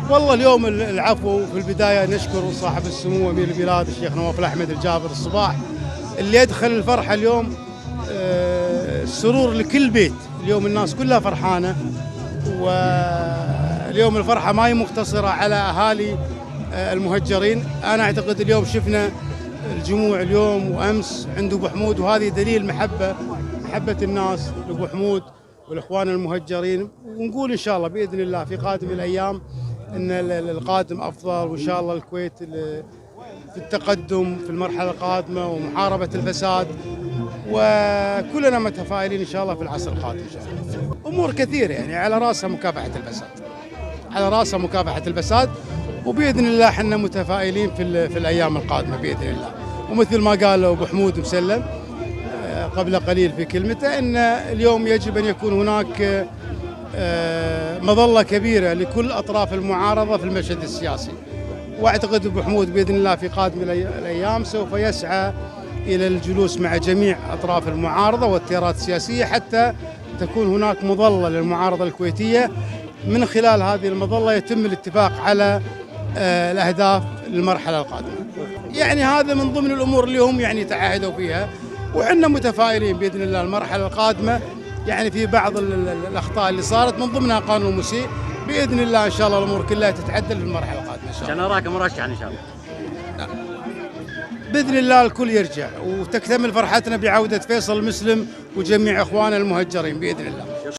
والله اليوم العفو في البداية نشكر صاحب السمو أمير البلاد الشيخ نواف الأحمد الجابر الصباح اللي يدخل الفرحة اليوم. السرور لكل بيت، اليوم الناس كلها فرحانة، واليوم الفرحة ما هي مقتصرة على أهالي المهجرين. أنا أعتقد اليوم شفنا الجموع اليوم وأمس عند أبو حمود، وهذه دليل محبة الناس لأبو حمود والإخوان المهجرين. ونقول إن شاء الله بإذن الله في قادم الأيام أن القادم أفضل، وإن شاء الله الكويت في التقدم في المرحلة القادمة ومحاربة الفساد، وكلنا متفائلين إن شاء الله في العصر القادم إن شاء الله. أمور كثيرة يعني على رأسها مكافحة الفساد، على رأسها مكافحة الفساد، وبإذن الله احنا متفائلين في الأيام القادمة بإذن الله. ومثل ما قال أبو حمود مسلم قبل قليل في كلمته أن اليوم يجب أن يكون هناك مظلة كبيرة لكل أطراف المعارضة في المشهد السياسي، واعتقد أبو حمود بإذن الله في قادم الأيام سوف يسعى إلى الجلوس مع جميع أطراف المعارضة والتيارات السياسية حتى تكون هناك مظلة للمعارضة الكويتية، من خلال هذه المظلة يتم الاتفاق على الأهداف للمرحلة القادمة. يعني هذا من ضمن الأمور اللي هم يعني تعهدوا فيها، وعندنا متفائلين بإذن الله المرحلة القادمة. يعني في بعض الأخطاء اللي صارت من ضمنها قانون المسيء، بإذن الله إن شاء الله الأمور كلها تتعدل في المرحلة القادمة إن شاء الله. عشان أراك مرشح إن شاء الله. بإذن الله الكل يرجع وتكتمل فرحتنا بعودة فيصل المسلم وجميع إخواننا المهجرين بإذن الله.